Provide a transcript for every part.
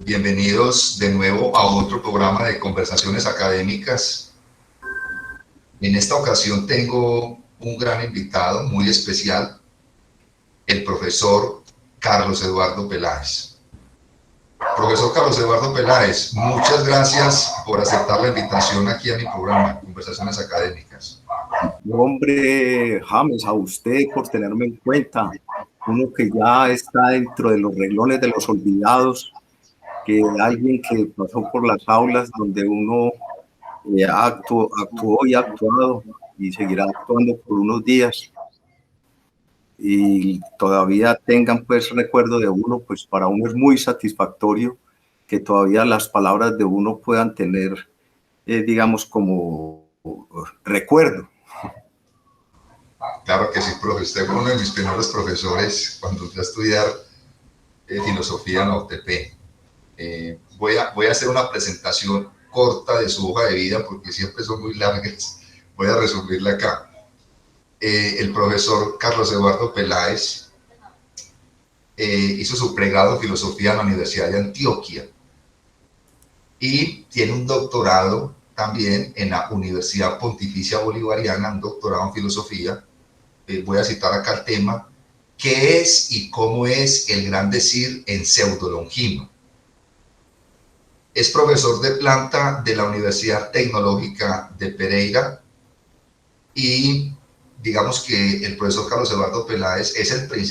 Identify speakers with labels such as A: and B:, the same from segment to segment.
A: Bienvenidos de nuevo a otro programa de conversaciones académicas. En esta ocasión tengo un gran invitado muy especial, el profesor Carlos Eduardo Peláez. Profesor Carlos Eduardo Peláez, muchas gracias por aceptar la invitación aquí a mi programa, Conversaciones Académicas.
B: Hombre, James, a usted por tenerme en cuenta, uno que ya está dentro de los reglones de los olvidados, que alguien que pasó por las aulas donde uno actuó y ha actuado y seguirá actuando por unos días y todavía tengan pues recuerdo de uno, pues para uno es muy satisfactorio que todavía las palabras de uno puedan tener, digamos, como recuerdo.
A: Claro que sí, profe. Usted fue uno de mis primeros profesores cuando entré a estudiar filosofía en la UTP. Voy a hacer una presentación corta de su hoja de vida porque siempre son muy largas. Voy a resumirla acá. El profesor Carlos Eduardo Peláez hizo su pregrado en filosofía en la Universidad de Antioquia y tiene un doctorado también en la Universidad Pontificia Bolivariana, un doctorado en filosofía. Voy a citar acá el tema: ¿qué es y cómo es el gran decir en pseudolongino? Es profesor de planta de la Universidad Tecnológica de Pereira y digamos que el profesor Carlos Eduardo Peláez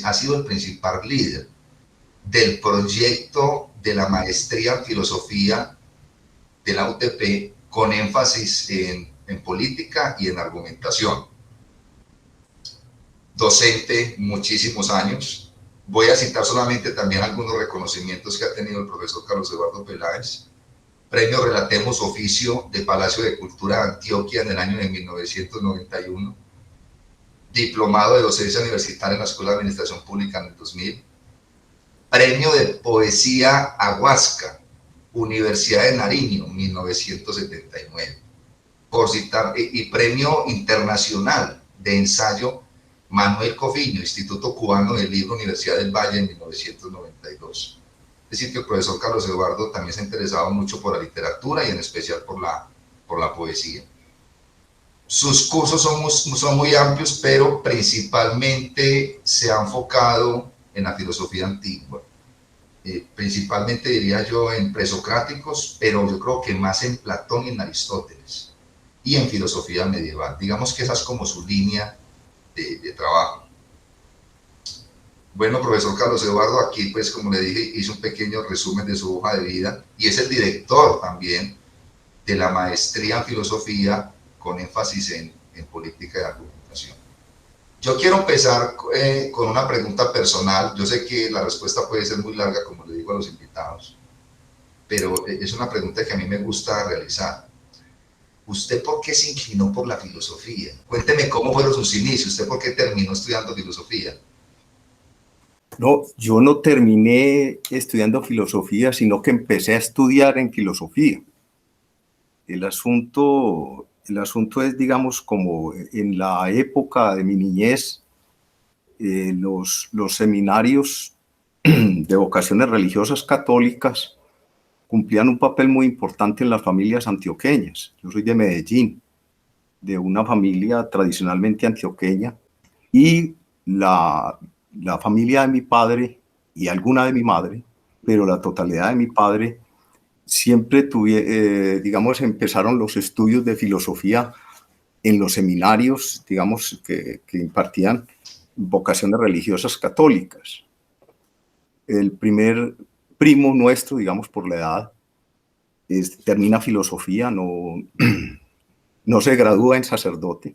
A: ha sido el principal líder del proyecto de la maestría en filosofía de la UTP con énfasis en política y en argumentación. Docente muchísimos años. Voy a citar solamente también algunos reconocimientos que ha tenido el profesor Carlos Eduardo Peláez. Premio Relatemos Oficio de Palacio de Cultura de Antioquia en el año de 1991. Diplomado de Docencia Universitaria en la Escuela de Administración Pública en el 2000. Premio de Poesía Aguasca, Universidad de Nariño, 1979. Por citar, y Premio Internacional de Ensayo Manuel Cofiño, Instituto Cubano del Libro, Universidad del Valle, en 1992. Es decir, que el profesor Carlos Eduardo también se ha interesado mucho por la literatura y en especial por la poesía. Sus cursos son muy amplios, pero principalmente se ha enfocado en la filosofía antigua. Principalmente diría yo en presocráticos, pero yo creo que más en Platón y en Aristóteles, y en filosofía medieval. Digamos que esa es como su línea de trabajo. Bueno, profesor Carlos Eduardo, aquí pues como le dije, hizo un pequeño resumen de su hoja de vida y es el director también de la maestría en filosofía con énfasis en política de argumentación. Yo quiero empezar con una pregunta personal. Yo sé que la respuesta puede ser muy larga, como le digo a los invitados, pero es una pregunta que a mí me gusta realizar. ¿Usted por qué se inclinó por la filosofía? Cuénteme cómo fueron sus inicios. ¿Usted por qué terminó estudiando filosofía?
B: No, yo no terminé estudiando filosofía, sino que empecé a estudiar en filosofía. El asunto es, digamos, como en la época de mi niñez, los seminarios de vocaciones religiosas católicas cumplían un papel muy importante en las familias antioqueñas. Yo soy de Medellín, de una familia tradicionalmente antioqueña, y la familia de mi padre y alguna de mi madre, pero la totalidad de mi padre, siempre digamos, empezaron los estudios de filosofía en los seminarios, digamos, que impartían vocaciones religiosas católicas. El primer primo nuestro, digamos, por la edad, termina filosofía, no se gradúa en sacerdote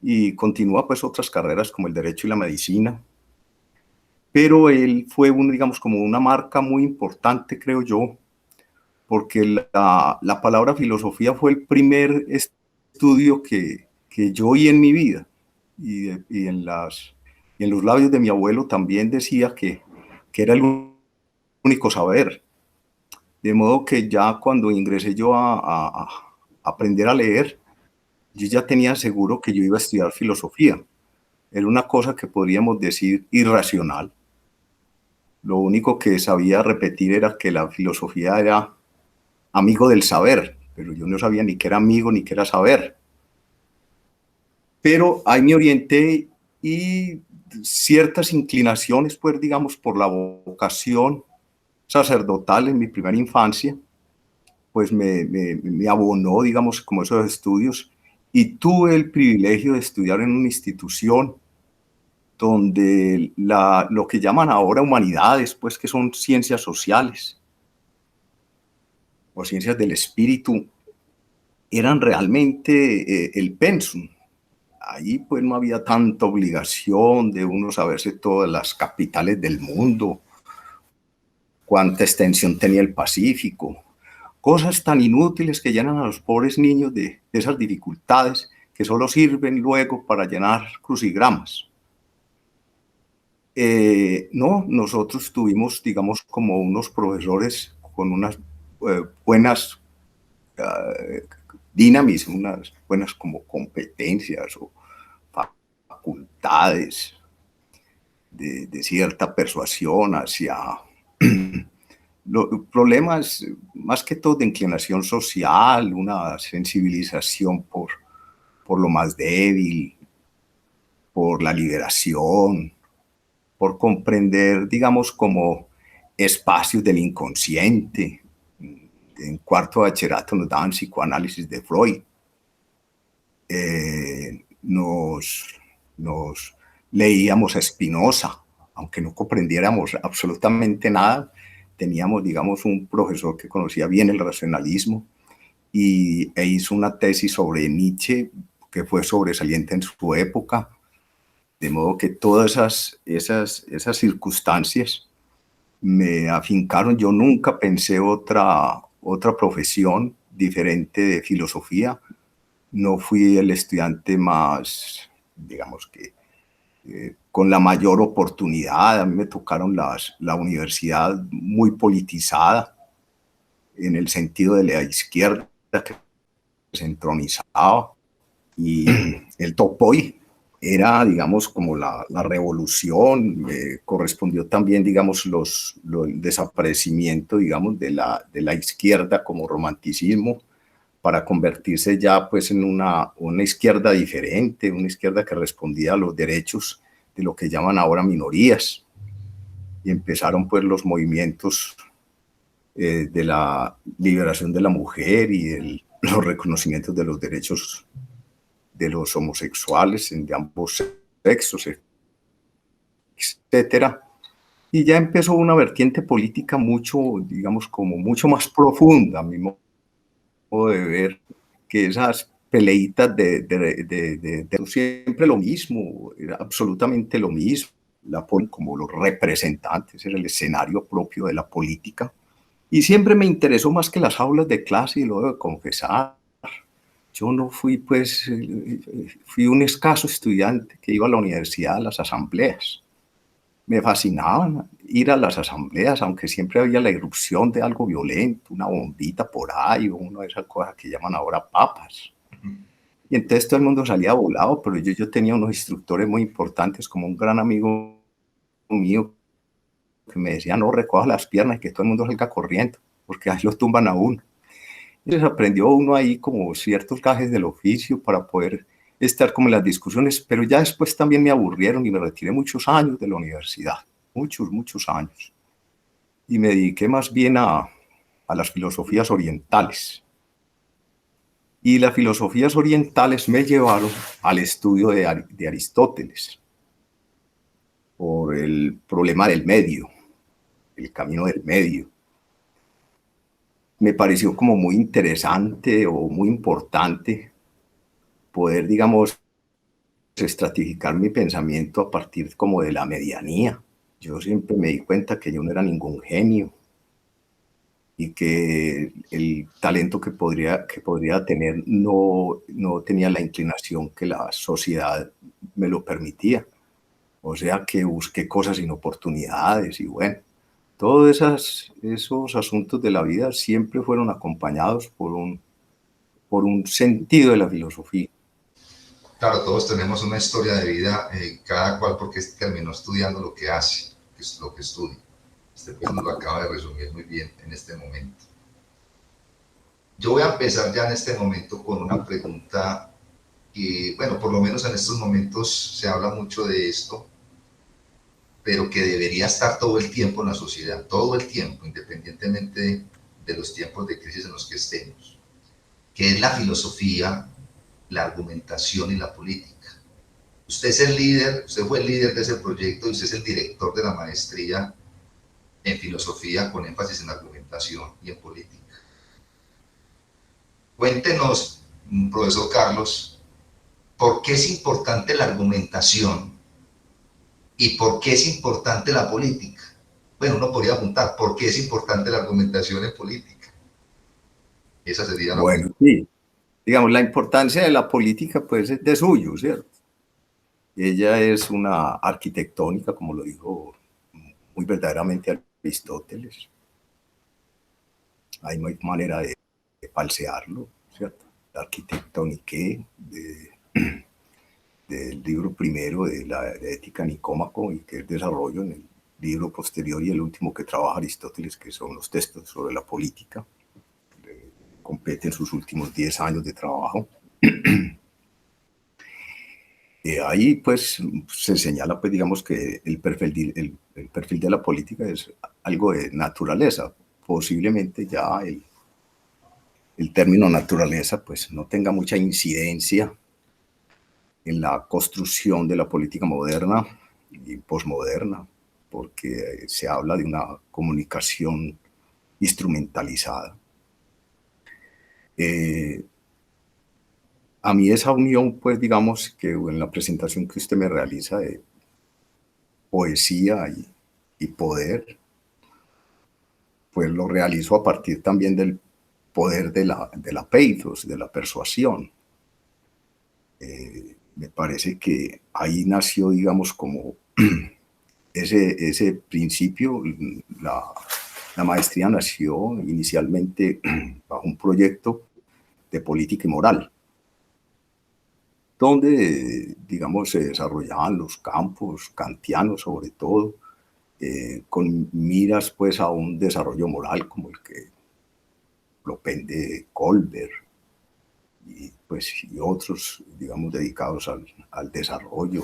B: y continúa pues otras carreras como el derecho y la medicina. Pero él fue, digamos, como una marca muy importante, creo yo, porque la palabra filosofía fue el primer estudio que yo oí en mi vida. Y en los labios de mi abuelo también decía que era el único saber. De modo que ya cuando ingresé yo a aprender a leer, yo ya tenía seguro que yo iba a estudiar filosofía. Era una cosa que podríamos decir irracional. Lo único que sabía repetir era que la filosofía era amigo del saber, pero yo no sabía ni que era amigo ni que era saber. Pero ahí me orienté y ciertas inclinaciones, pues digamos, por la vocación sacerdotal en mi primera infancia, pues me abonó, digamos, como esos estudios, y tuve el privilegio de estudiar en una institución donde lo que llaman ahora humanidades, pues que son ciencias sociales o ciencias del espíritu, eran realmente el pensum. Allí pues no había tanta obligación de uno saberse todas las capitales del mundo, cuánta extensión tenía el Pacífico, cosas tan inútiles que llenan a los pobres niños de esas dificultades que solo sirven luego para llenar crucigramas. No, nosotros tuvimos, digamos, como unos profesores con unas buenas dinamis, unas buenas como competencias o facultades de cierta persuasión hacia problemas más que todo de inclinación social, una sensibilización por lo más débil, por la liberación, por comprender, digamos, como espacios del inconsciente. En cuarto de bachillerato nos daban psicoanálisis de Freud. Nos leíamos a Spinoza, aunque no comprendiéramos absolutamente nada. Teníamos, digamos, un profesor que conocía bien el racionalismo e hizo una tesis sobre Nietzsche que fue sobresaliente en su época. De modo que todas esas circunstancias me afincaron. Yo nunca pensé otra profesión diferente de filosofía. No fui el estudiante más, digamos que, con la mayor oportunidad. A mí me tocaron la universidad muy politizada, en el sentido de la izquierda que se entronizaba, y el topoy era, digamos, como la revolución. Correspondió también, digamos, el desaparecimiento, digamos, de la izquierda como romanticismo, para convertirse ya pues en una izquierda diferente, una izquierda que respondía a los derechos de lo que llaman ahora minorías. Y empezaron pues los movimientos de la liberación de la mujer y los reconocimientos de los derechos de los homosexuales de ambos sexos, etcétera. Y ya empezó una vertiente política mucho, digamos, como mucho más profunda, a mi modo de ver, que esas peleitas de siempre lo mismo, era absolutamente lo mismo. Como los representantes, era el escenario propio de la política. Y siempre me interesó más que las aulas de clase, y lo debo confesar. Yo no fui, pues, fui un escaso estudiante que iba a la universidad a las asambleas. Me fascinaban ir a las asambleas, aunque siempre había la irrupción de algo violento, una bombita por ahí, o una de esas cosas que llaman ahora papas. Y entonces todo el mundo salía volado, pero yo tenía unos instructores muy importantes, como un gran amigo mío, que me decía: no recoja las piernas y que todo el mundo salga corriendo, porque ahí lo tumban a uno. Entonces aprendió uno ahí como ciertos gajes del oficio para poder estar como en las discusiones, pero ya después también me aburrieron y me retiré muchos años de la universidad, muchos años. Y me dediqué más bien a las filosofías orientales. Y las filosofías orientales me llevaron al estudio de Aristóteles, por el problema del medio, el camino del medio. Me pareció como muy interesante o muy importante poder, digamos, estratificar mi pensamiento a partir como de la medianía. Yo siempre me di cuenta que yo no era ningún genio y que el talento que podría tener no tenía la inclinación que la sociedad me lo permitía. O sea que busqué cosas sin oportunidades y bueno, todos esos asuntos de la vida siempre fueron acompañados por un sentido de la filosofía.
A: Claro, todos tenemos una historia de vida, cada cual porque terminó estudiando lo que hace, que es lo que estudia. Este pues nos lo acaba de resumir muy bien en este momento. Yo voy a empezar ya en este momento con una pregunta que, bueno, por lo menos en estos momentos se habla mucho de esto, pero que debería estar todo el tiempo en la sociedad, todo el tiempo, independientemente de los tiempos de crisis en los que estemos, que es la filosofía, la argumentación y la política. Usted es el líder, usted fue el líder de ese proyecto y usted es el director de la maestría en filosofía con énfasis en argumentación y en política. Cuéntenos, profesor Carlos, ¿por qué es importante la argumentación y por qué es importante la política? Bueno, uno podría apuntar, ¿por qué es importante la argumentación en política? Esa sería la
B: Bueno,
A: pregunta.
B: sí, digamos, la importancia de la política pues es de suyo, ¿cierto? Ella es una arquitectónica, como lo dijo muy verdaderamente Aristóteles. Ahí no hay manera de falsearlo, ¿cierto? La arquitectónica del libro primero de la Ética Nicómaco y que es desarrollo en el libro posterior y el último que trabaja Aristóteles, que son los textos sobre la política. Compete en sus últimos 10 años de trabajo. Ahí pues se señala pues digamos que el perfil de la política es algo de naturaleza. Posiblemente ya el término naturaleza pues no tenga mucha incidencia en la construcción de la política moderna y posmoderna, porque se habla de una comunicación instrumentalizada. A mí esa unión, pues digamos que en la presentación que usted me realiza de poesía y poder, pues lo realizo a partir también del poder de la pathos, de la persuasión. Me parece que ahí nació, digamos, como ese principio. La maestría nació inicialmente bajo un proyecto de política y moral, donde, digamos, se desarrollaban los campos kantianos, sobre todo, con miras pues a un desarrollo moral como el que propende Colbert y, pues, y otros, digamos, dedicados al desarrollo.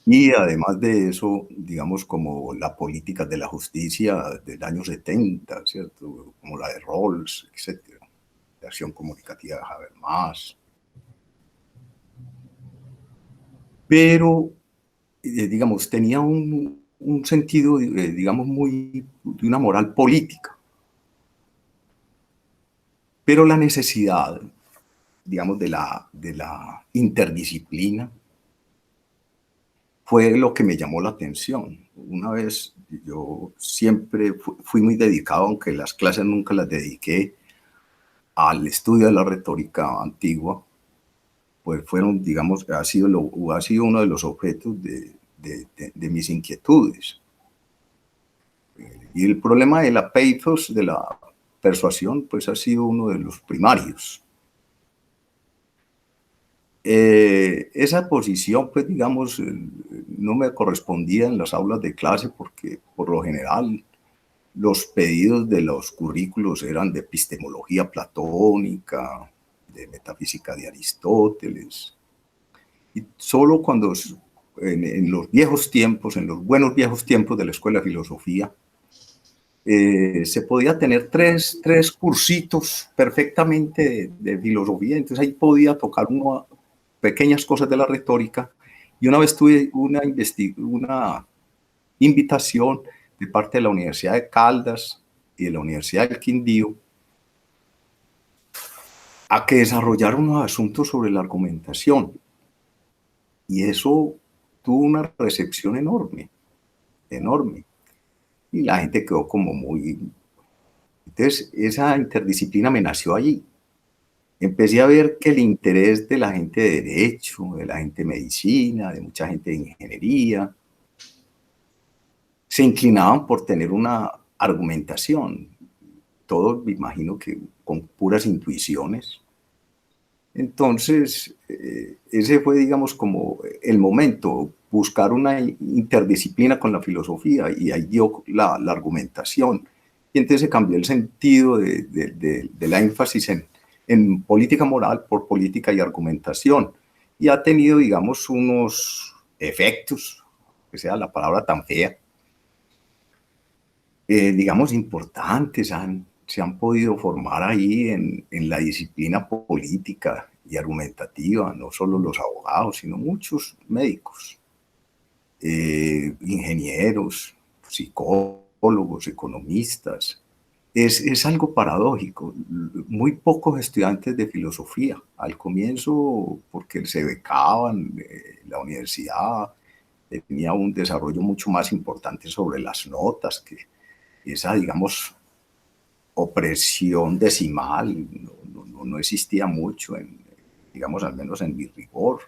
B: Y además de eso, digamos, como la política de la justicia del año 70, ¿cierto? Como la de Rawls, etcétera, de acción comunicativa de Habermas. Pero, digamos, tenía un sentido, digamos, muy de una moral política. Pero la necesidad, digamos, de la interdisciplina fue lo que me llamó la atención. Una vez yo siempre fui muy dedicado, aunque las clases nunca las dediqué al estudio de la retórica antigua, pues fueron, digamos, ha sido uno de los objetos de mis inquietudes. Y el problema de la pathos, de la persuasión, pues ha sido uno de los primarios. Esa posición, pues digamos, no me correspondía en las aulas de clase porque por lo general los pedidos de los currículos eran de epistemología platónica, de metafísica de Aristóteles. Y solo cuando en los viejos tiempos, en los buenos viejos tiempos de la Escuela de Filosofía, se podía tener tres cursitos perfectamente de filosofía, entonces ahí podía tocar pequeñas cosas de la retórica. Y una vez tuve una invitación de parte de la Universidad de Caldas y de la Universidad del Quindío a que desarrollara unos asuntos sobre la argumentación. Y eso tuvo una recepción enorme, enorme. Y la gente quedó como muy... Entonces, esa interdisciplina me nació allí. Empecé a ver que el interés de la gente de derecho, de la gente de medicina, de mucha gente de ingeniería, se inclinaban por tener una argumentación. Todos me imagino que con puras intuiciones. Entonces, ese fue, digamos, como el momento. buscar una interdisciplina con la filosofía, y ahí dio la argumentación. Y entonces se cambió el sentido de la énfasis en política moral por política y argumentación. Y ha tenido, digamos, unos efectos, que sea la palabra tan fea, digamos, importantes, se han podido formar ahí en la disciplina política y argumentativa, no solo los abogados, sino muchos médicos, ingenieros, psicólogos, economistas. Es algo paradójico. Muy pocos estudiantes de filosofía al comienzo, porque se becaban, la universidad tenía un desarrollo mucho más importante sobre las notas, que esa, digamos, opresión decimal no existía mucho, digamos, al menos en mi rigor.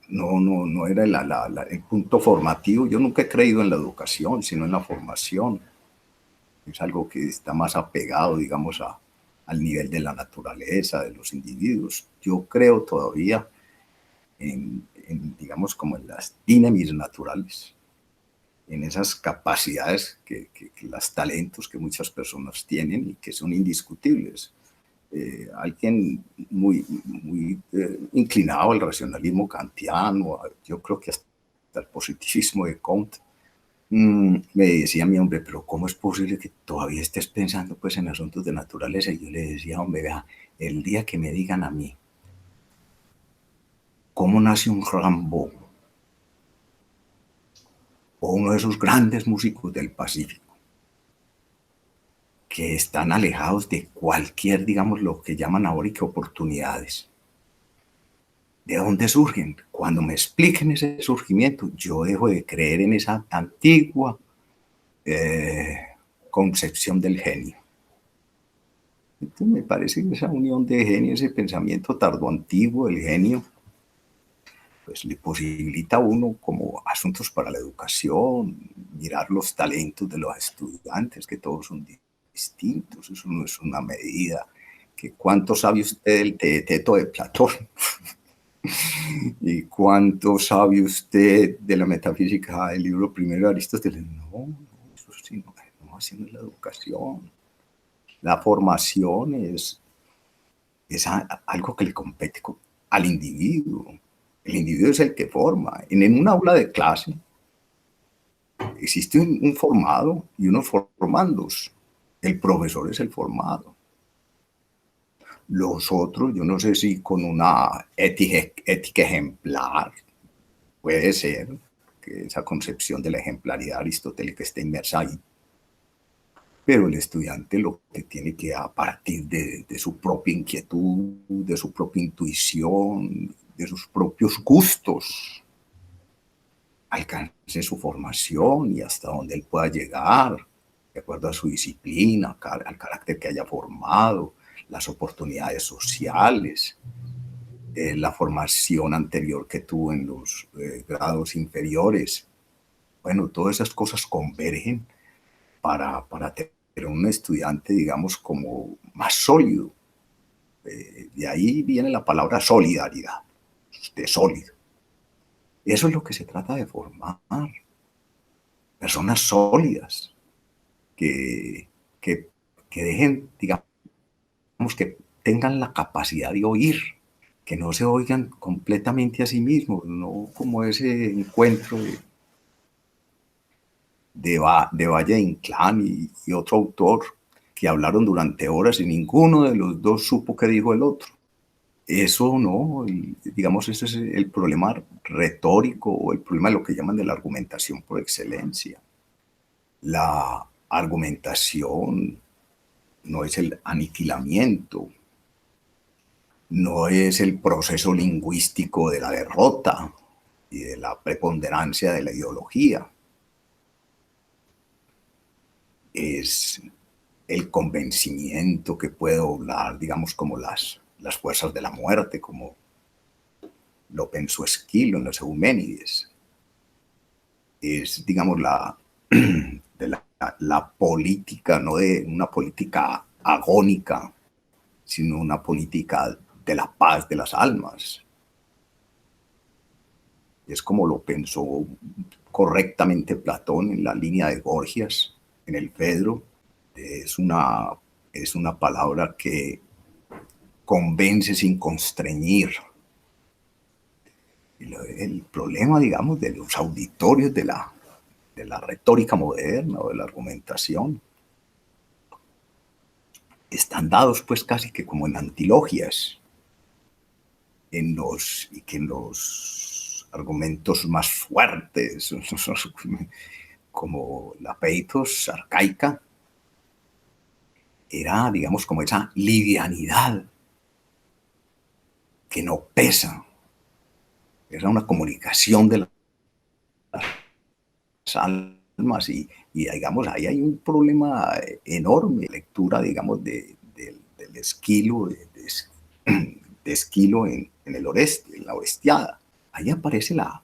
B: No era el punto formativo. Yo nunca he creído en la educación, sino en la formación. Es algo que está más apegado, digamos, al nivel de la naturaleza, de los individuos. Yo creo todavía digamos, como en las dinámicas naturales, en esas capacidades, los talentos que muchas personas tienen y que son indiscutibles. Alguien muy inclinado al racionalismo kantiano, yo creo que hasta el positivismo de Comte, me decía mi hombre, pero ¿cómo es posible que todavía estés pensando pues en asuntos de naturaleza? Y yo le decía, hombre, vea, el día que me digan a mí cómo nace un Rimbaud o uno de esos grandes músicos del Pacífico, que están alejados de cualquier, digamos, lo que llaman ahora que oportunidades. ¿De dónde surgen? Cuando me expliquen ese surgimiento, yo dejo de creer en esa antigua concepción del genio. Entonces me parece que esa unión de genio, ese pensamiento tardoantiguo del genio, pues le posibilita a uno como asuntos para la educación, mirar los talentos de los estudiantes, que todos son distintos. Eso no es una medida. Que ¿cuánto sabe usted del Teeteto de Platón? ¿Y cuánto sabe usted de la metafísica del libro primero de Aristóteles? No, eso sí, no, así no es la educación. La formación es algo que le compete al individuo. El individuo es el que forma. En un aula de clase existe un formado y unos formandos. El profesor es el formado. Los otros, yo no sé si con una ética ejemplar, puede ser que esa concepción de la ejemplaridad aristotélica esté inmersa ahí. Pero el estudiante lo que tiene que, a partir de su propia inquietud, de su propia intuición, de sus propios gustos, alcance su formación y hasta donde él pueda llegar, de acuerdo a su disciplina, al carácter que haya formado, las oportunidades sociales, la formación anterior que tuvo en los grados inferiores. Bueno, todas esas cosas convergen para tener un estudiante, digamos, como más sólido. De ahí viene la palabra solidaridad, de sólido. Eso es lo que se trata de formar. Personas sólidas, que dejen, digamos, que tengan la capacidad de oír, que no se oigan completamente a sí mismos, no como ese encuentro de Valle Inclán y otro autor que hablaron durante horas y ninguno de los dos supo qué dijo el otro. Eso no, digamos, ese es el problema retórico o el problema de lo que llaman de la argumentación por excelencia. La argumentación no es el aniquilamiento, no es el proceso lingüístico de la derrota y de la preponderancia de la ideología. Es el convencimiento que puede doblar, digamos, como las fuerzas de la muerte, como lo pensó Esquilo en los Euménides. Es, digamos, la política, no de una política agónica, sino una política de la paz de las almas. es como lo pensó correctamente Platón en la línea de Gorgias, en el Fedro. Es una palabra que convence sin constreñir. El problema, digamos, de los auditorios de la retórica moderna o de la argumentación están dados pues casi que como en antilogias, y que en los argumentos más fuertes, como la peitos arcaica, era, digamos, como esa livianidad que no pesa. Era una comunicación de las almas y digamos, ahí hay un problema enorme, lectura, digamos, del Esquilo, de Esquilo en el Oreste, en la Orestiada. Ahí aparece la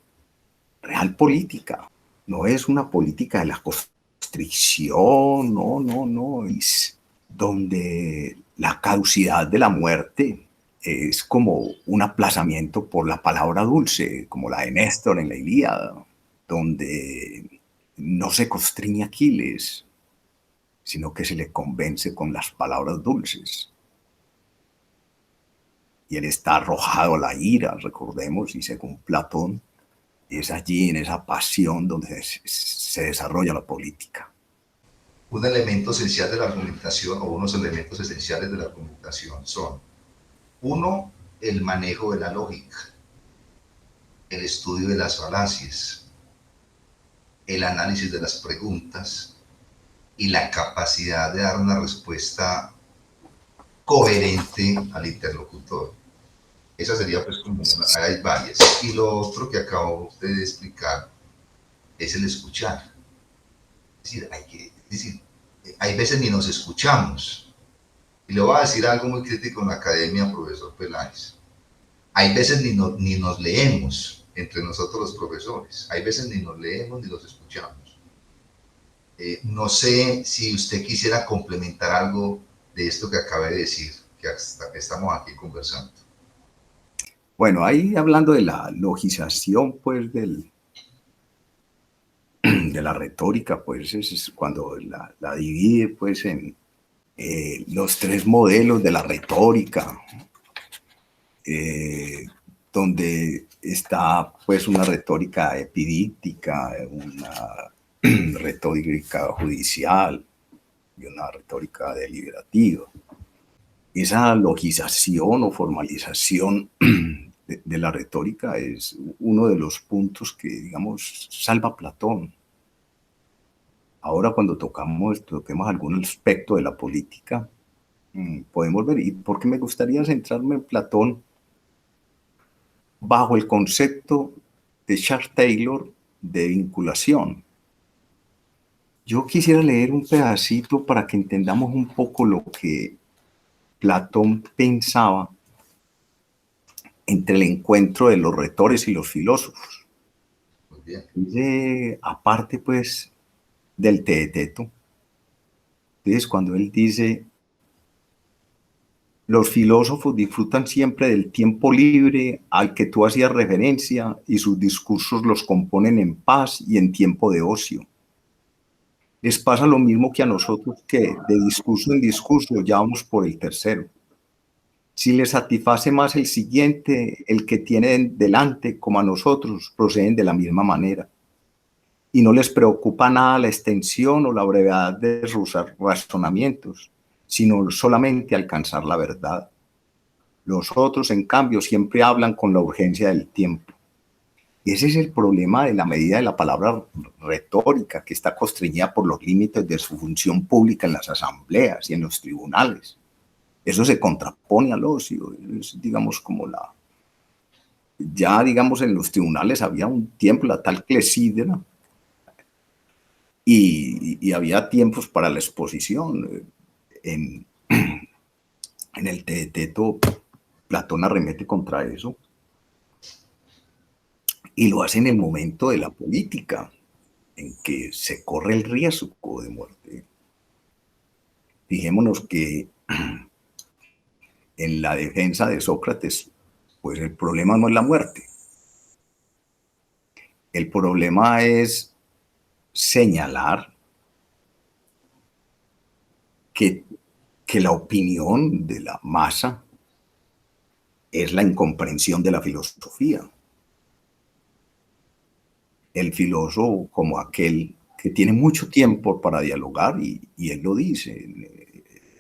B: real política. No es una política de la constricción, no. Es donde la caducidad de la muerte es como un aplazamiento por la palabra dulce, como la de Néstor en la Ilíada, donde no se constriñe Aquiles, sino que se le convence con las palabras dulces. Y él está arrojado a la ira, recordemos, y según Platón, es allí en esa pasión donde se desarrolla la política.
A: Un elemento esencial de la argumentación, o unos elementos esenciales de la argumentación son, uno, el manejo de la lógica, el estudio de las falacias, el análisis de las preguntas y la capacidad de dar una respuesta coherente al interlocutor. Esa sería pues como hay varias. Y lo otro que acabo de explicar es el escuchar. Es decir, hay veces ni nos escuchamos. Y le voy a decir algo muy crítico en la academia, profesor Peláez. Hay veces ni nos leemos entre nosotros los profesores. Hay veces ni nos leemos ni los escuchamos. No sé si usted quisiera complementar algo de esto que acabé de decir, que hasta estamos aquí conversando.
B: Bueno, ahí hablando de la logización, pues, de la retórica, pues, es cuando la divide, pues, en los tres modelos de la retórica, donde está, pues, una retórica epidíptica, una retórica judicial y una retórica deliberativa. Esa logización o formalización de la retórica es uno de los puntos que, digamos, salva Platón. Ahora cuando toquemos algún aspecto de la política, podemos ver, y porque me gustaría centrarme en Platón bajo el concepto de Charles Taylor de vinculación. Yo quisiera leer un pedacito para que entendamos un poco lo que Platón pensaba entre el encuentro de los retores y los filósofos.
A: Muy bien.
B: Aparte, pues, del Teeteto. Entonces, cuando él dice, los filósofos disfrutan siempre del tiempo libre al que tú hacías referencia y sus discursos los componen en paz y en tiempo de ocio. Les pasa lo mismo que a nosotros, que de discurso en discurso ya vamos por el tercero. Si les satisface más el siguiente, el que tienen delante, como a nosotros, proceden de la misma manera. Y no les preocupa nada la extensión o la brevedad de sus razonamientos, sino solamente alcanzar la verdad. Los otros, en cambio, siempre hablan con la urgencia del tiempo. Y ese es el problema de la medida de la palabra retórica, que está constreñida por los límites de su función pública en las asambleas y en los tribunales. Eso se contrapone al ocio, es, digamos, como ya, digamos, en los tribunales había un tiempo, la tal clesídra, y había tiempos para la exposición. En el Teeteto, Platón arremete contra eso, y lo hace en el momento de la política, en que se corre el riesgo de muerte. Fijémonos que en la defensa de Sócrates, pues el problema no es la muerte. El problema es señalar que, que la opinión de la masa es la incomprensión de la filosofía. El filósofo como aquel que tiene mucho tiempo para dialogar, y él lo dice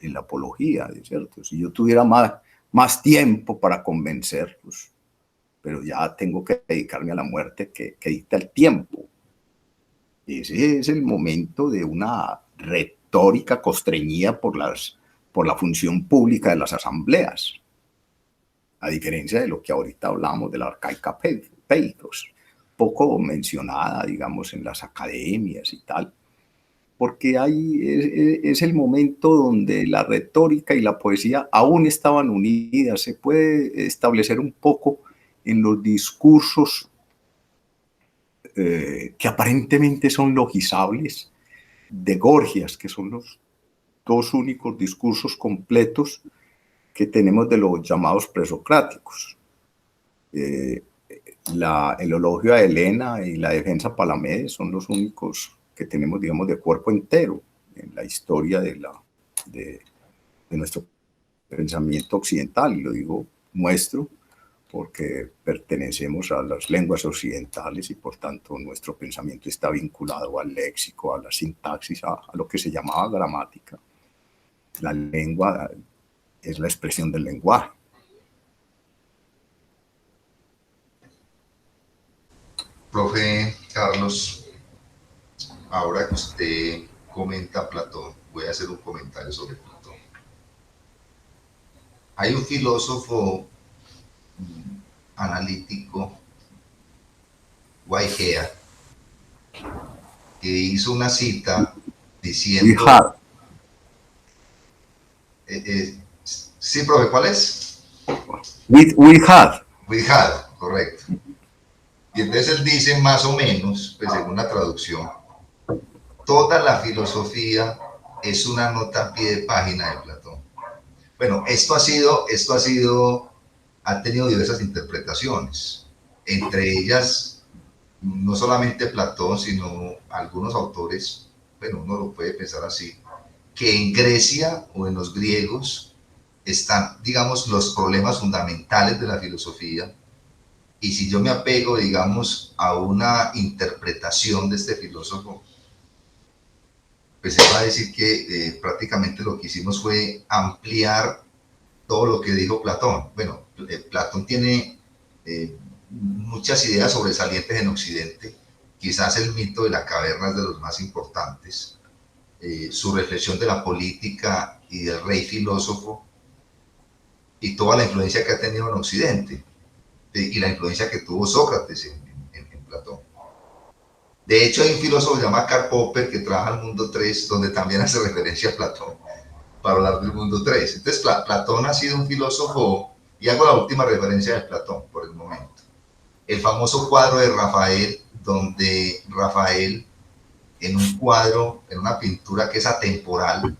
B: en la apología, ¿cierto? Si yo tuviera más tiempo para convencer, pues, pero ya tengo que dedicarme a la muerte que dicta el tiempo. Ese es el momento de una retórica constreñida por la función pública de las asambleas, a diferencia de lo que ahorita hablamos de la arcaica pathos, poco mencionada, digamos, en las academias y tal, porque es el momento donde la retórica y la poesía aún estaban unidas. Se puede establecer un poco en los discursos que aparentemente son logizables, de Gorgias, que son los dos únicos discursos completos que tenemos de los llamados presocráticos. El elogio a Helena y la defensa a Palamedes son los únicos que tenemos, digamos, de cuerpo entero en la historia de nuestro pensamiento occidental. Y lo digo nuestro porque pertenecemos a las lenguas occidentales y por tanto nuestro pensamiento está vinculado al léxico, a la sintaxis, a lo que se llamaba gramática. La lengua es la expresión del lenguaje.
A: Profe Carlos, ahora que usted comenta Platón, voy a hacer un comentario sobre Platón. Hay un filósofo analítico, Guaigea, que hizo una cita diciendo... sí, profe, ¿cuál es?
B: We had.
A: We had, correcto. Y entonces él dice más o menos, pues según la traducción, toda la filosofía es una nota a pie de página de Platón. Bueno, ha tenido diversas interpretaciones. Entre ellas, no solamente Platón, sino algunos autores, bueno, uno lo puede pensar así, que en Grecia o en los griegos están, digamos, los problemas fundamentales de la filosofía. Y si yo me apego, digamos, a una interpretación de este filósofo, pues se va a decir que prácticamente lo que hicimos fue ampliar todo lo que dijo Platón. Bueno, Platón tiene muchas ideas sobresalientes en Occidente. Quizás el mito de la caverna es de los más importantes. Su reflexión de la política y del rey filósofo y toda la influencia que ha tenido en Occidente y la influencia que tuvo Sócrates en Platón. De hecho, hay un filósofo que se llama Karl Popper que trabaja el mundo 3, donde también hace referencia a Platón para hablar del mundo 3. Entonces, Platón ha sido un filósofo, y hago la última referencia de Platón por el momento. El famoso cuadro de Rafael, donde Rafael, en un cuadro, en una pintura que es atemporal,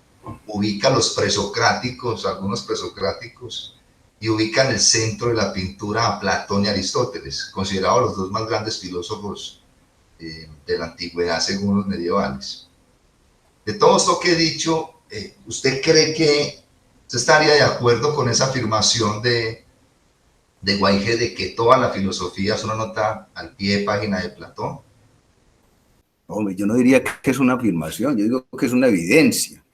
A: ubica a los presocráticos, algunos presocráticos, y ubica en el centro de la pintura a Platón y Aristóteles, considerados los dos más grandes filósofos de la antigüedad según los medievales. De todo esto que he dicho, ¿usted cree que usted estaría de acuerdo con esa afirmación de Guaige de que toda la filosofía es una nota al pie de página de Platón?
B: Hombre, yo no diría que es una afirmación, yo digo que es una evidencia.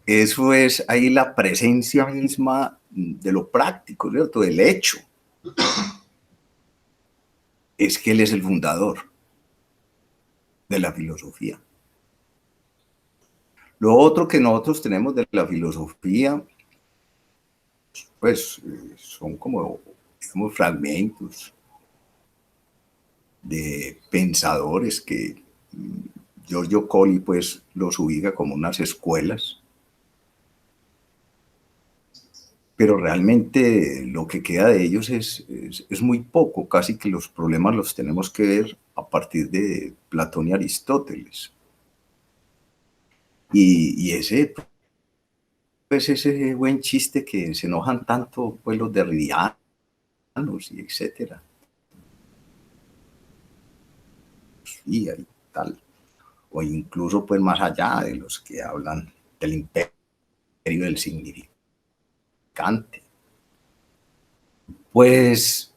B: Eso es ahí la presencia misma de lo práctico, ¿cierto? Del hecho. Es que él es el fundador de la filosofía. Lo otro que nosotros tenemos de la filosofía, pues son como, digamos, fragmentos de pensadores que Giorgio Colli pues los ubica como unas escuelas, pero realmente lo que queda de ellos es muy poco, casi que los problemas los tenemos que ver a partir de Platón y Aristóteles. Y ese, pues ese buen chiste que se enojan tanto pues los derridianos y etcétera. filosofía y tal, o incluso pues más allá de los que hablan del imperio del significante, pues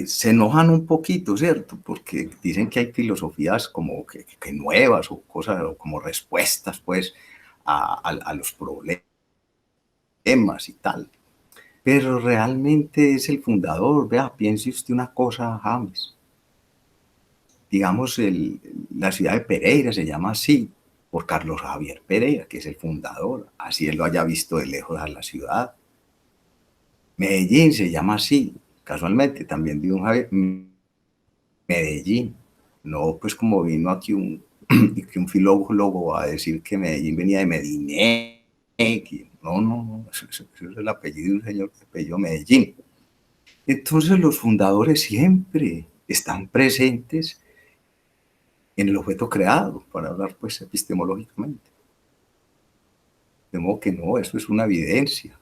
B: se enojan un poquito, ¿cierto? Porque dicen que hay filosofías como que nuevas o cosas, o como respuestas pues a los problemas y tal. Pero realmente es el fundador. Vea, piense usted una cosa, James. Digamos, la ciudad de Pereira se llama así, por Carlos Javier Pereira, que es el fundador. Así él lo haya visto de lejos a la ciudad. Medellín se llama así, casualmente, también de un Javier. Medellín. No, pues como vino aquí que un filólogo a decir que Medellín venía de Mediné. No, eso es el apellido de un señor que apellidó Medellín. Entonces los fundadores siempre están presentes en el objeto creado, para hablar pues epistemológicamente. De modo que no, eso es una evidencia.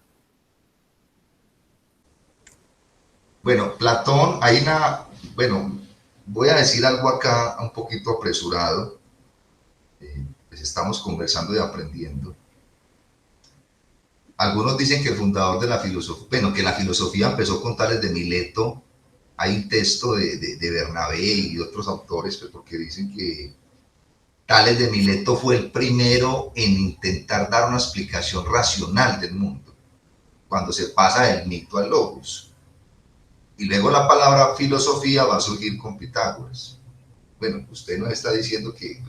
A: Bueno, Platón, bueno, voy a decir algo acá un poquito apresurado, pues estamos conversando y aprendiendo. Algunos dicen que el fundador de la filosofía, bueno, que la filosofía empezó con Tales de Mileto. Hay un texto de Bernabé y otros autores, pues porque dicen que Tales de Mileto fue el primero en intentar dar una explicación racional del mundo, cuando se pasa del mito al logos. Y luego la palabra filosofía va a surgir con Pitágoras. Bueno, usted nos está diciendo que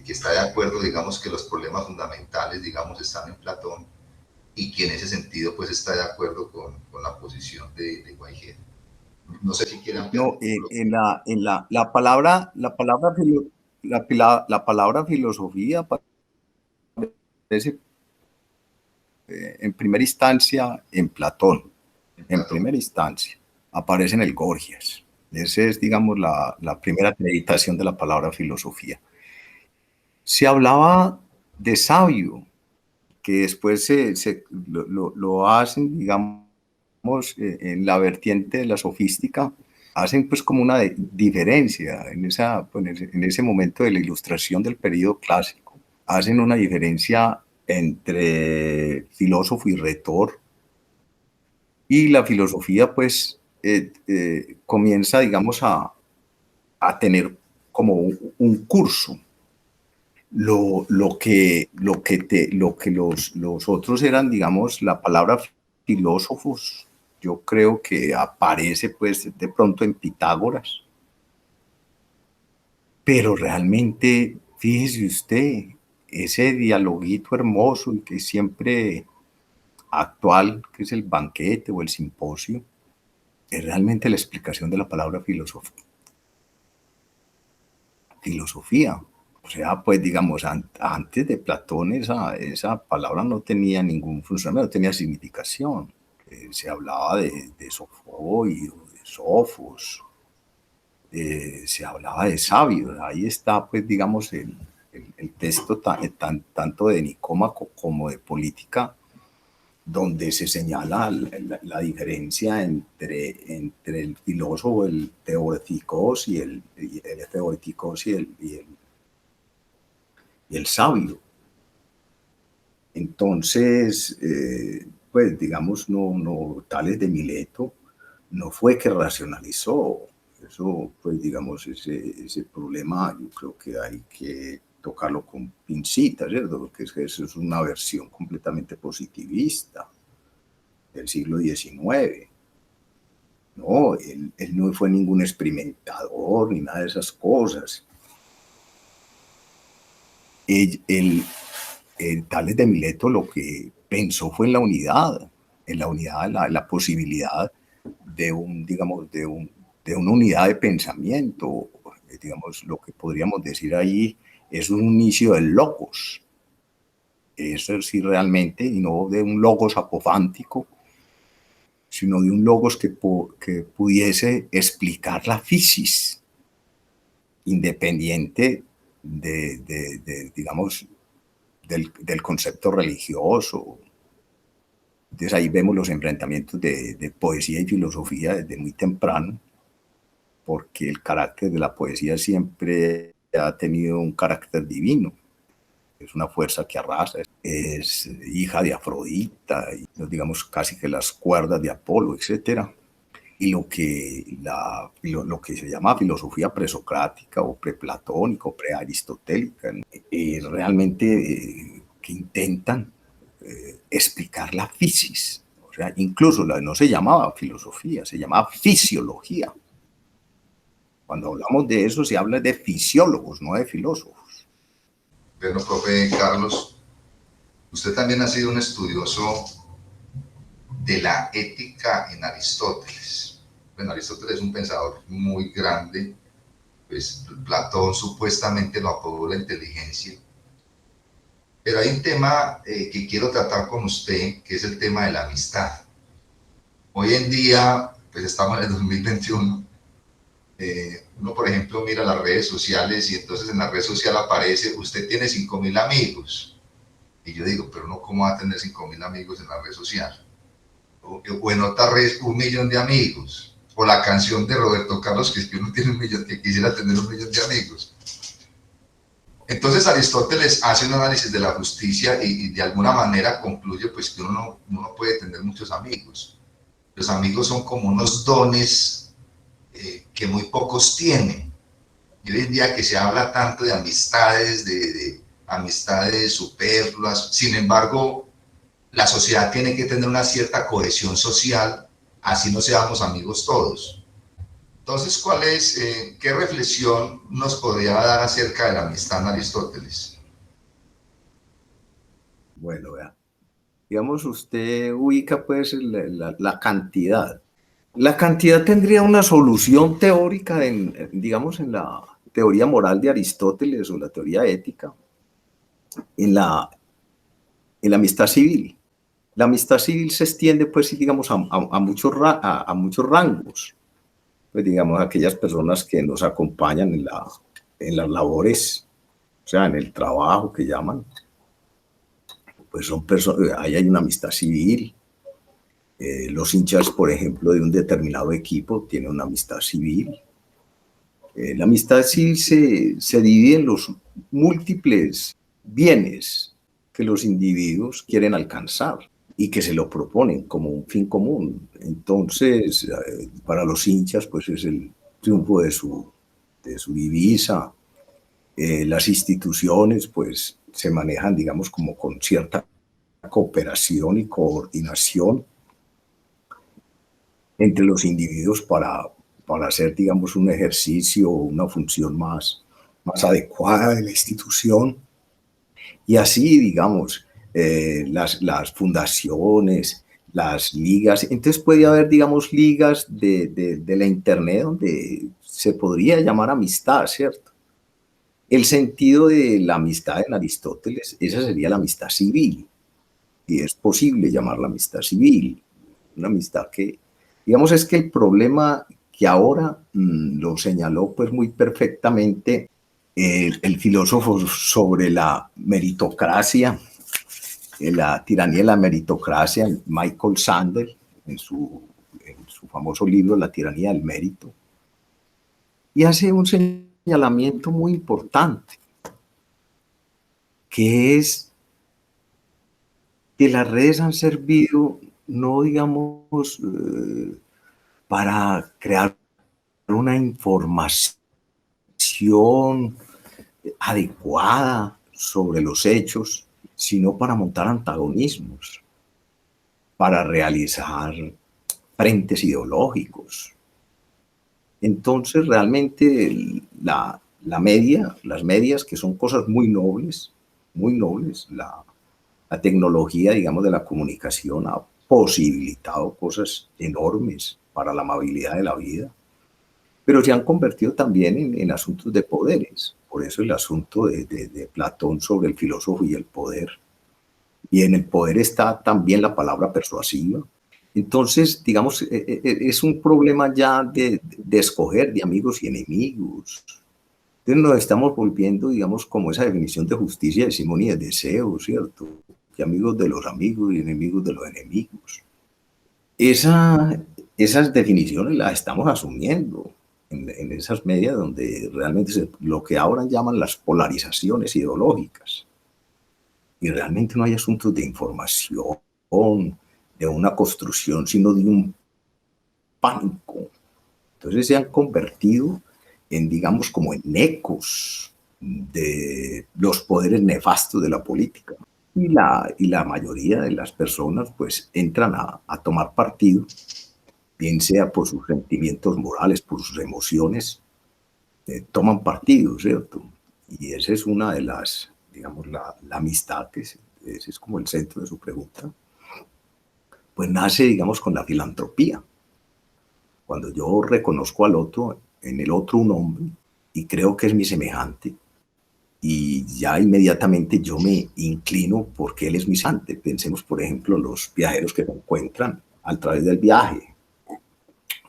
A: está de acuerdo, digamos, que los problemas fundamentales, digamos, están en Platón, y que en ese sentido pues está de acuerdo con la posición de Whitehead. No sé si quieren ampliar un
B: No,
A: poco.
B: la palabra filosofía aparece en primera instancia en Platón, en primera instancia. Aparece en el Gorgias. Esa es, digamos, la primera acreditación de la palabra filosofía. Se hablaba de sabio, que después lo hacen, digamos, en la vertiente de la sofística, hacen pues como una diferencia en ese momento de la ilustración del periodo clásico. Hacen una diferencia entre filósofo y retor, y la filosofía pues comienza, digamos, a tener como un curso. Lo que los otros eran, digamos, la palabra filósofos, yo creo que aparece pues de pronto en Pitágoras, pero realmente, fíjese usted, ese dialoguito hermoso y que siempre actual, que es el banquete o el simposio, es realmente la explicación de la palabra filosofía. O sea, pues digamos, antes de Platón esa palabra no tenía ningún funcionamiento, no tenía significación. Se hablaba de Sofoy, de Sofos, se hablaba de sabios. Ahí está, pues digamos, el texto tanto de Nicómaco como de Política, donde se señala la diferencia entre el filósofo, el teoreticos y el teoreticos y el sabio. Entonces, pues digamos, Tales de Mileto no fue que racionalizó. Eso, pues digamos, ese problema yo creo que hay que tocarlo con pincitas, ¿cierto? Porque eso es una versión completamente positivista del siglo XIX. No, él no fue ningún experimentador ni nada de esas cosas. Él Tales de Mileto lo que pensó fue en la unidad, la posibilidad de digamos, de una unidad de pensamiento. Digamos, lo que podríamos decir ahí es un inicio del logos. Eso sí realmente, y no de un logos apofántico, sino de un logos que pudiese explicar la fisis, independiente digamos, del concepto religioso. Entonces ahí vemos los enfrentamientos de poesía y filosofía desde muy temprano. porque el carácter de la poesía siempre ha tenido un carácter divino. Es una fuerza que arrasa, es hija de Afrodita, y, digamos casi que las cuerdas de Apolo, etcétera. Y lo que se llama filosofía presocrática o preplatónica o prearistotélica, realmente que intentan explicar la fisis. O sea, incluso no se llamaba filosofía, se llamaba fisiología. Cuando hablamos de eso se habla de fisiólogos, no de filósofos.
A: Bueno, profe Carlos, usted también ha sido un estudioso de la ética en Aristóteles. Bueno, Aristóteles es un pensador muy grande, pues Platón supuestamente lo apodó la inteligencia. Pero hay un tema que quiero tratar con usted, que es el tema de la amistad. Hoy en día, pues estamos en el 2021, uno por ejemplo mira las redes sociales y entonces en la red social aparece, usted tiene 5.000 amigos. Y yo digo, pero uno cómo va a tener 5.000 amigos en la red social. O en otra red 1.000.000 de amigos, o la canción de Roberto Carlos que uno tiene 1.000.000, que quisiera tener 1.000.000 de amigos. Entonces Aristóteles hace un análisis de la justicia y de alguna manera concluye pues que uno no puede tener muchos amigos. Los amigos son como unos dones que muy pocos tienen. Y hoy en día que se habla tanto de amistades, de amistades superfluas, sin embargo, la sociedad tiene que tener una cierta cohesión social, así no seamos amigos todos. Entonces, ¿qué reflexión nos podría dar acerca de la amistad en Aristóteles?
B: Bueno, vea, digamos, usted ubica pues la cantidad. La cantidad tendría una solución teórica, digamos, en la teoría moral de Aristóteles o la teoría ética, en la amistad civil. La amistad civil se extiende, pues, digamos, a muchos rangos. Pues, digamos, aquellas personas que nos acompañan en las labores, o sea, en el trabajo que llaman, pues son personas, ahí hay una amistad civil. Los hinchas, por ejemplo, de un determinado equipo tienen una amistad civil. La amistad civil se divide en los múltiples bienes que los individuos quieren alcanzar y que se lo proponen como un fin común. Entonces, para los hinchas, pues es el triunfo de su divisa. Las instituciones, pues, se manejan, digamos, como con cierta cooperación y coordinación entre los individuos para hacer, digamos, un ejercicio o una función más adecuada de la institución. Y así, digamos, las fundaciones, las ligas. Entonces puede haber, digamos, ligas de la Internet donde se podría llamar amistad, ¿cierto? El sentido de la amistad en Aristóteles, esa sería la amistad civil. Y es posible llamarla amistad civil. Una amistad que, digamos, es que el problema que ahora lo señaló pues muy perfectamente el filósofo sobre la meritocracia, la tiranía de la meritocracia, Michael Sandel, en su famoso libro La tiranía del mérito, y hace un señalamiento muy importante, que es que las redes han servido no, digamos, para crear una información adecuada sobre los hechos, sino para montar antagonismos, para realizar frentes ideológicos. Entonces, realmente las medias, que son cosas muy nobles, la tecnología, digamos, de la comunicación ha posibilitado cosas enormes para la amabilidad de la vida, pero se han convertido también en asuntos de poderes. Por eso el asunto de Platón sobre el filósofo y el poder. Y en el poder está también la palabra persuasiva. Entonces, digamos, es un problema ya de escoger de amigos y enemigos. Entonces nos estamos volviendo, digamos, como esa definición de justicia de Simón y de deseo, ¿cierto? Y amigos de los amigos y enemigos de los enemigos. Esas definiciones las estamos asumiendo en esas medias donde realmente lo que ahora llaman las polarizaciones ideológicas, y realmente no hay asuntos de información, de una construcción, sino de un pánico. Entonces se han convertido en, digamos, como en ecos de los poderes nefastos de la política. Y la mayoría de las personas pues entran a tomar partido, bien sea por sus sentimientos morales, por sus emociones, toman partido, ¿cierto? Y esa es una de las, digamos, la amistad, ese es como el centro de su pregunta, pues nace, digamos, con la filantropía. Cuando yo reconozco al otro, en el otro un hombre, y creo que es mi semejante, y ya inmediatamente yo me inclino porque él es mi semejante. Pensemos, por ejemplo, los viajeros que se encuentran a través del viaje,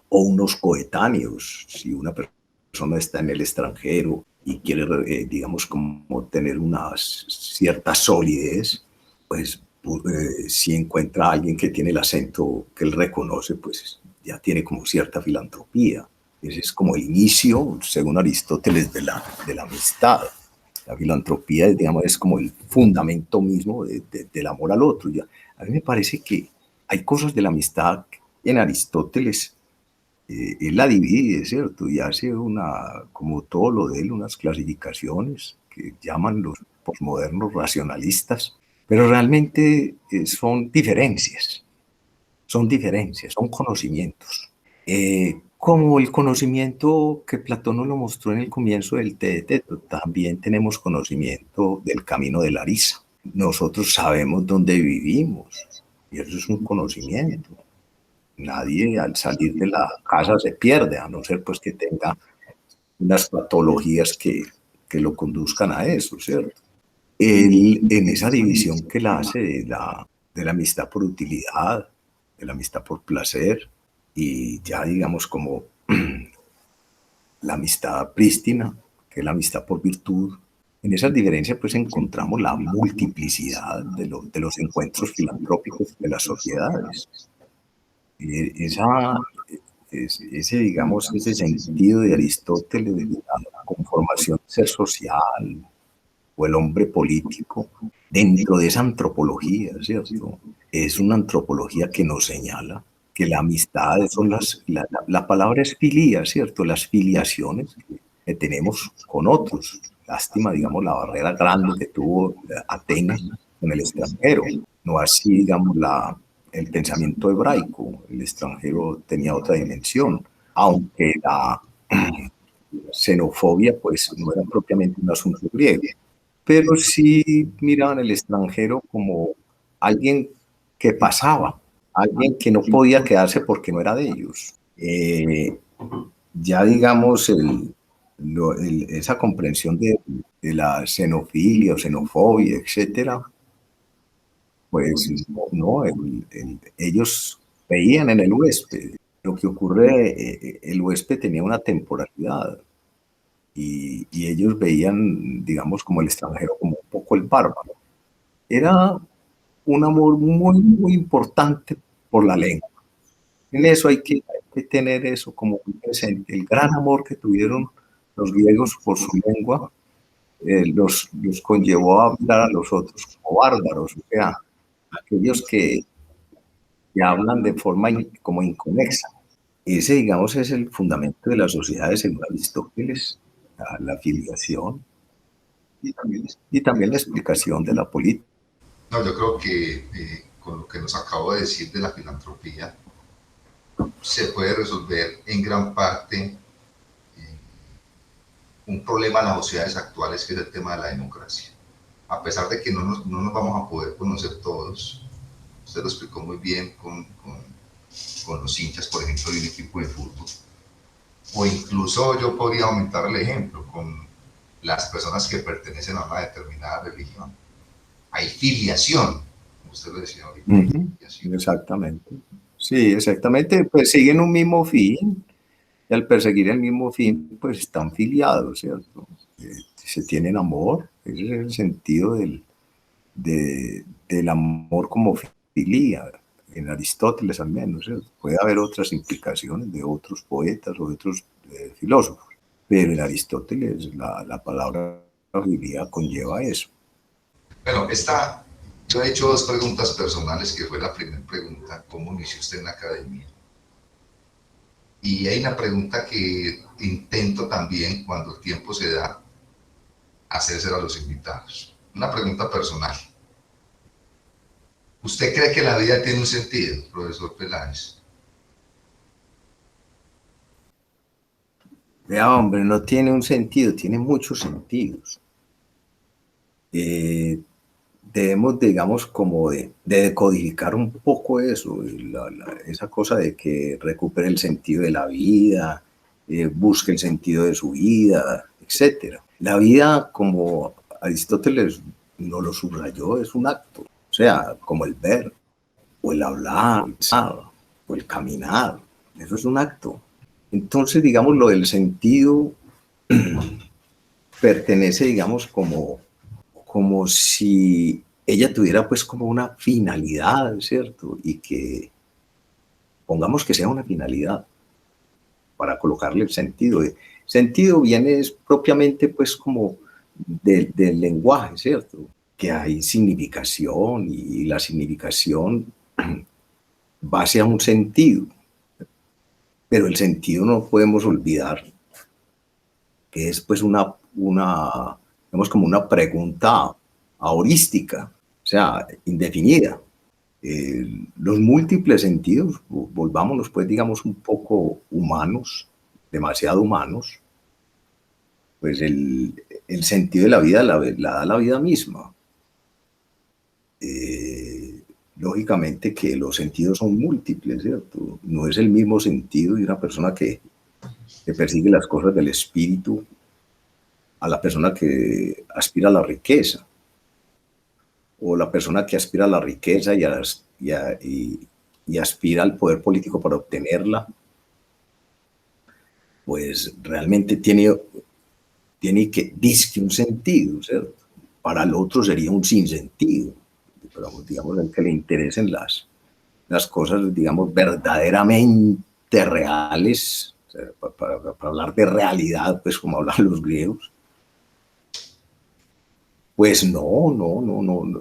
B: o unos coetáneos, si una persona está en el extranjero y quiere, digamos, como tener una cierta solidez, pues si encuentra a alguien que tiene el acento que él reconoce, pues ya tiene como cierta filantropía. Ese es como el inicio, según Aristóteles, de la amistad. La filantropía, digamos, es como el fundamento mismo del amor al otro. Ya, a mí me parece que hay cosas de la amistad en Aristóteles, él la divide, ¿cierto? Y hace como todo lo de él, unas clasificaciones que llaman los posmodernos racionalistas, pero realmente son diferencias, son conocimientos. Como el conocimiento que Platón nos lo mostró en el comienzo del Teeteto, también tenemos conocimiento del camino de Larisa. Nosotros sabemos dónde vivimos, y eso es un conocimiento. Nadie al salir de la casa se pierde, a no ser pues que tenga unas patologías que lo conduzcan a eso, ¿cierto? Él, en esa división que él hace de la amistad por utilidad, de la amistad por placer, y ya digamos como la amistad prístina, que es la amistad por virtud, en esas diferencias pues encontramos la multiplicidad de los encuentros filantrópicos de las sociedades. Esa, digamos, ese sentido de Aristóteles de la conformación del ser social o el hombre político dentro de esa antropología, ¿cierto? Es una antropología que nos señala que la amistad son la palabra es filia, ¿cierto? Las filiaciones que tenemos con otros. Lástima, digamos, la barrera grande que tuvo Atenas con el extranjero. No así, digamos, el pensamiento hebraico. El extranjero tenía otra dimensión, aunque la xenofobia, pues, no era propiamente un asunto griego, pero sí miraban el extranjero como alguien que pasaba, alguien que no podía quedarse porque no era de ellos. Ya digamos, esa comprensión de la xenofilia o xenofobia, etcétera, pues no, ellos veían en el huésped. Lo que ocurre, el huésped tenía una temporalidad y ellos veían, digamos, como el extranjero, como un poco el bárbaro. Era un amor muy, muy importante por la lengua. En eso hay que tener eso como muy presente. El gran amor que tuvieron los griegos por su lengua los conllevó a mirar a los otros como bárbaros, o sea, aquellos que hablan de forma como inconexa. Ese, digamos, es el fundamento de las sociedades según Aristóteles, la filiación y también la explicación de la política.
A: No, yo creo que con lo que nos acabo de decir de la filantropía, se puede resolver en gran parte un problema en las sociedades actuales, que es el tema de la democracia. A pesar de que no nos vamos a poder conocer todos, usted lo explicó muy bien con los hinchas, por ejemplo, de un equipo de fútbol, o incluso yo podría aumentar el ejemplo con las personas que pertenecen a una determinada religión. Hay filiación, como usted lo decía ahorita.
B: Exactamente. Sí, exactamente. Pues siguen un mismo fin y al perseguir el mismo fin, pues están filiados, ¿cierto? Se tienen amor. Ese es el sentido del amor como filia, en Aristóteles al menos, ¿cierto? Puede haber otras implicaciones de otros poetas o de otros filósofos. Pero en Aristóteles la palabra sabiduría conlleva eso.
A: Bueno, yo he hecho dos preguntas personales, que fue la primera pregunta: ¿cómo inició usted en la academia? Y hay una pregunta que intento también, cuando el tiempo se da, hacérsela a los invitados. Una pregunta personal. ¿Usted cree que la vida tiene un sentido, profesor Peláez?
B: Vea, hombre, no tiene un sentido, tiene muchos sentidos. Debemos, digamos, como de decodificar un poco eso, esa cosa de que recupere el sentido de la vida, busque el sentido de su vida, etc. La vida, como Aristóteles no lo subrayó, es un acto, o sea, como el ver, o el hablar, o el pensar, o el caminar, eso es un acto. Entonces, digamos, lo del sentido pertenece, digamos, como si ella tuviera pues como una finalidad, ¿cierto? Y que pongamos que sea una finalidad para colocarle el sentido. El sentido viene propiamente pues como del lenguaje, ¿cierto? Que hay significación y la significación va hacia un sentido, pero el sentido no podemos olvidar que es pues digamos como una pregunta ahorística, o sea, indefinida. Los múltiples sentidos, volvámonos pues digamos un poco humanos, demasiado humanos, pues el sentido de la vida la da la vida misma. Lógicamente que los sentidos son múltiples, ¿cierto? No es el mismo sentido de una persona que persigue las cosas del espíritu a la persona que aspira a la riqueza, o la persona que aspira a la riqueza y aspira al poder político para obtenerla, pues realmente tiene que disque un sentido, ¿cierto? Para el otro sería un sinsentido, pero digamos el que le interesen las cosas, digamos, verdaderamente reales, o sea, para hablar de realidad, pues como hablan los griegos, pues no,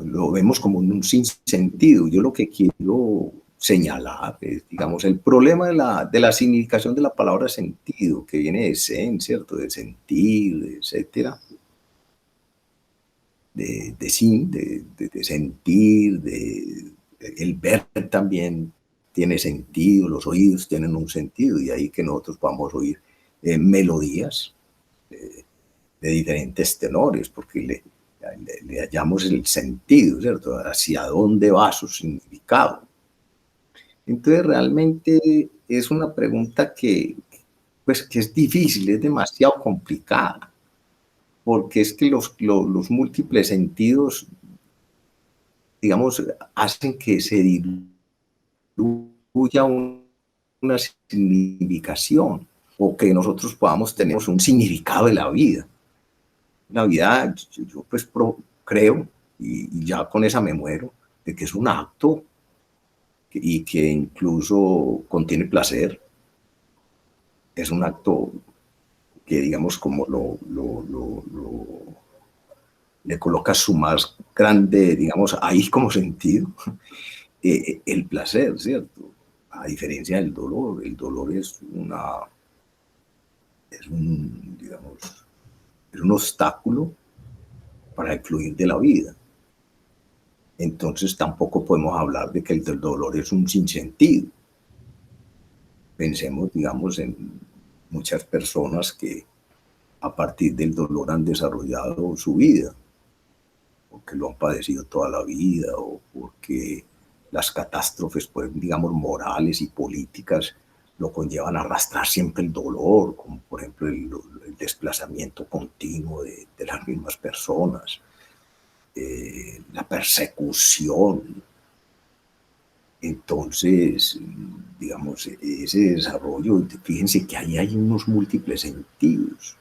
B: lo vemos como un sinsentido. Yo lo que quiero señalar es, digamos, el problema de la significación de la palabra sentido, que viene de sen, ¿cierto? De sentir, etcétera. De sin, de sentir, el ver también tiene sentido, los oídos tienen un sentido, y ahí que nosotros podamos oír melodías de diferentes tenores, porque le hallamos el sentido, ¿cierto? Hacia dónde va su significado. Entonces realmente es una pregunta pues, que es difícil, es demasiado complicada, porque es que los múltiples sentidos, digamos, hacen que se diluya una significación, o que nosotros podamos tener un significado de la vida. La vida, yo pues creo, y ya con esa me muero, de que es un acto y que incluso contiene placer. Es un acto que, digamos, como le coloca su más grande, digamos, ahí como sentido, el placer, ¿cierto? A diferencia del dolor. El dolor digamos, es un obstáculo para el fluir de la vida. Entonces tampoco podemos hablar de que el dolor es un sinsentido. Pensemos, digamos, en muchas personas que a partir del dolor han desarrollado su vida, porque lo han padecido toda la vida, o porque las catástrofes, pues, digamos, morales y políticas lo conllevan a arrastrar siempre el dolor, como por ejemplo el desplazamiento continuo de las mismas personas, la persecución. Entonces, digamos, ese desarrollo, fíjense que ahí hay unos múltiples sentidos.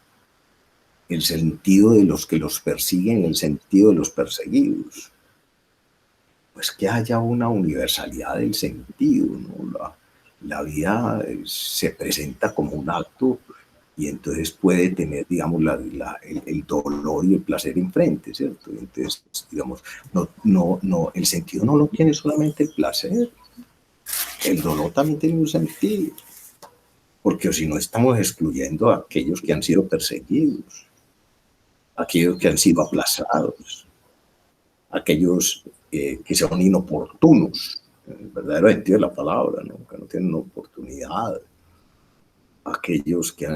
B: El sentido de los que los persiguen y el sentido de los perseguidos. Pues que haya una universalidad del sentido, ¿no? La vida se presenta como un acto y entonces puede tener, digamos, el dolor y el placer enfrente, ¿cierto? Entonces, digamos, el sentido no lo tiene solamente el placer, el dolor también tiene un sentido, porque si no estamos excluyendo a aquellos que han sido perseguidos, aquellos que han sido aplazados, aquellos que son inoportunos, en el verdadero sentido de la palabra, ¿no? Que no tienen oportunidad, aquellos que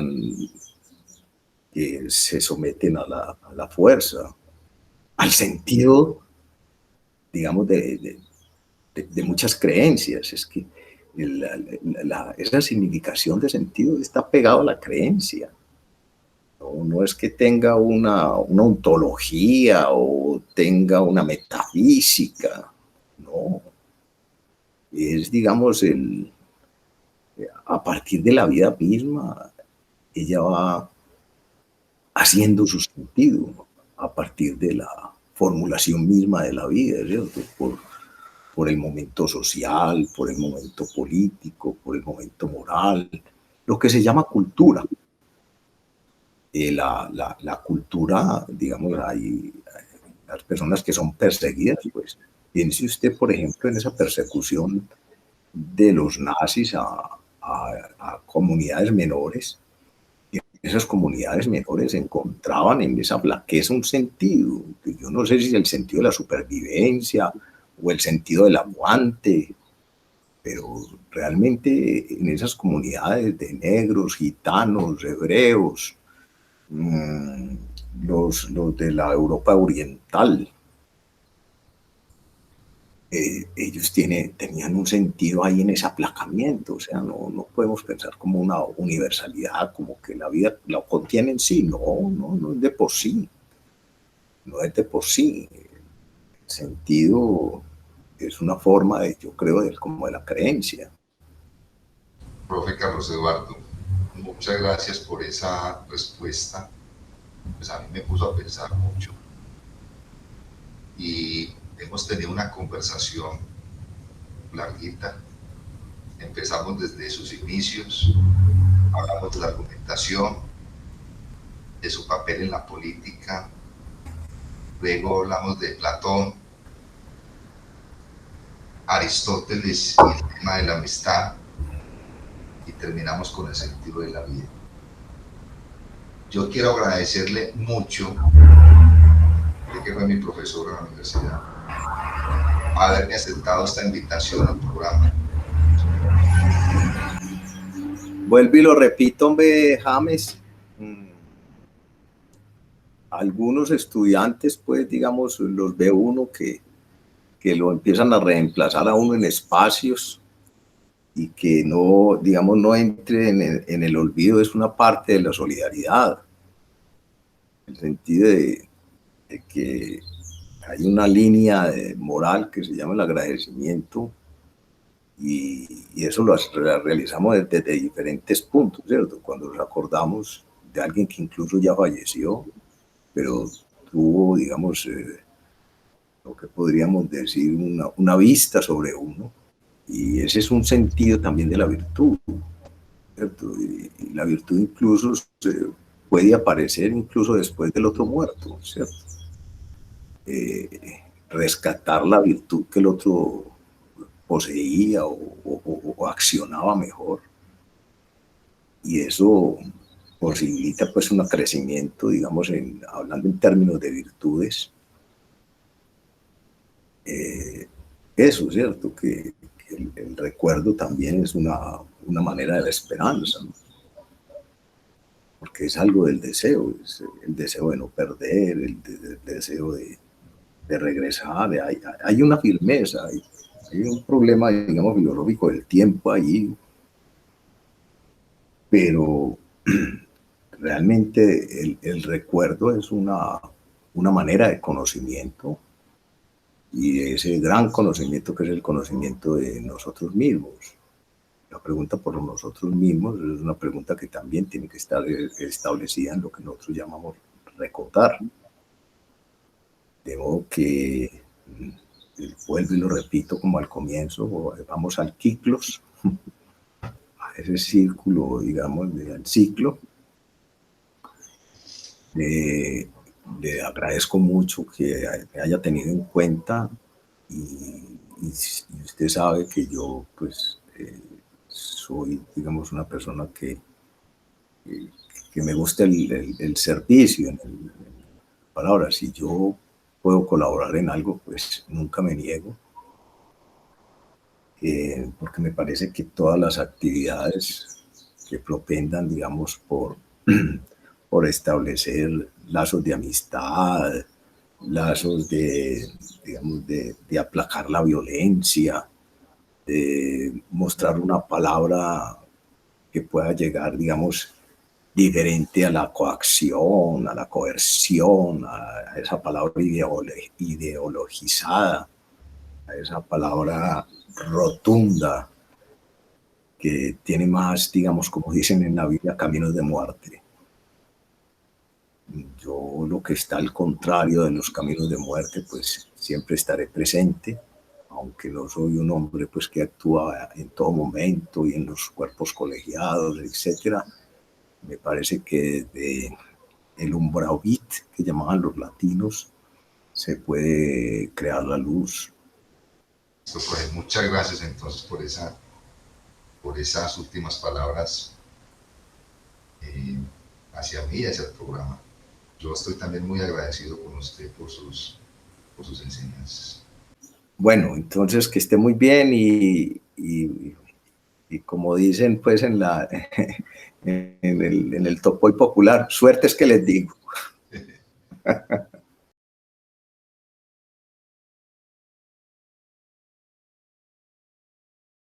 B: se someten a la fuerza, al sentido, digamos, de muchas creencias. Es que esa significación de sentido está pegado a la creencia. No es que tenga una ontología o tenga una metafísica, no. Es, digamos, a partir de la vida misma, ella va haciendo su sentido a partir de la formulación misma de la vida, ¿cierto? Por el momento social, por el momento político, por el momento moral, lo que se llama cultura. La cultura, digamos, hay las personas que son perseguidas, pues piense usted, por ejemplo, en esa persecución de los nazis a comunidades menores. Esas comunidades menores encontraban en esa flaqueza un sentido. Yo no sé si es el sentido de la supervivencia o el sentido del aguante, pero realmente en esas comunidades de negros, gitanos, hebreos, los de la Europa oriental, ellos tenían un sentido ahí en ese aplacamiento. O sea, no podemos pensar como una universalidad, como que la vida la contiene en sí. No es de por sí. No es de por sí. El sentido es una forma, yo creo, como de la creencia.
A: Profe Carlos Eduardo, muchas gracias por esa respuesta. Pues a mí me puso a pensar mucho. Y hemos tenido una conversación larguita. Empezamos desde sus inicios, hablamos de la argumentación, de su papel en la política, luego hablamos de Platón, Aristóteles y el tema de la amistad, y terminamos con el sentido de la vida. Yo quiero agradecerle mucho, ya que fue mi profesor en la universidad, haberme aceptado esta invitación al programa.
B: Vuelvo y lo repito, hombre, James. Algunos estudiantes, pues, digamos, los ve uno que lo empiezan a reemplazar a uno en espacios y que no, digamos, no entre en el olvido. Es una parte de la solidaridad, en el sentido de que hay una línea moral que se llama el agradecimiento, y eso lo realizamos desde diferentes puntos, ¿cierto? Cuando nos acordamos de alguien que incluso ya falleció, pero tuvo, digamos, lo que podríamos decir, una vista sobre uno, y ese es un sentido también de la virtud, ¿cierto? Y la virtud incluso puede aparecer incluso después del otro muerto, ¿cierto? Rescatar la virtud que el otro poseía o accionaba mejor, y eso posibilita pues un crecimiento, digamos, hablando en términos de virtudes. Eso, ¿cierto? Que el recuerdo también es una manera de la esperanza, ¿no? Porque es algo del deseo, es el deseo de no perder, el deseo de regresar. Hay una firmeza, hay un problema, digamos, filosófico del tiempo ahí, pero realmente el recuerdo es una manera de conocimiento, y ese gran conocimiento que es el conocimiento de nosotros mismos. La pregunta por nosotros mismos es una pregunta que también tiene que estar establecida en lo que nosotros llamamos recordar. De modo que, vuelvo y lo repito como al comienzo, vamos al ciclos, a ese círculo, digamos, al ciclo, Le agradezco mucho que me haya tenido en cuenta y usted sabe que yo pues soy, digamos, una persona que me gusta el servicio, en palabras. Si yo puedo colaborar en algo, pues nunca me niego, porque me parece que todas las actividades que propendan, digamos, por establecer lazos de amistad, lazos digamos, de aplacar la violencia, de mostrar una palabra que pueda llegar, digamos, diferente a la coacción, a la coerción, a esa palabra ideologizada, a esa palabra rotunda que tiene más, digamos, como dicen en la Biblia, caminos de muerte. Yo lo que está al contrario de los caminos de muerte, pues siempre estaré presente, aunque no soy un hombre pues que actúa en todo momento y en los cuerpos colegiados, etcétera. Me parece que desde el umbravit que llamaban los latinos se puede crear la luz.
A: Pues muchas gracias entonces por esas últimas palabras hacia mí y hacia el programa. Yo estoy también muy agradecido con usted por sus enseñanzas.
B: Bueno, entonces que esté muy bien y como dicen pues en el topoy popular, suerte es que les digo.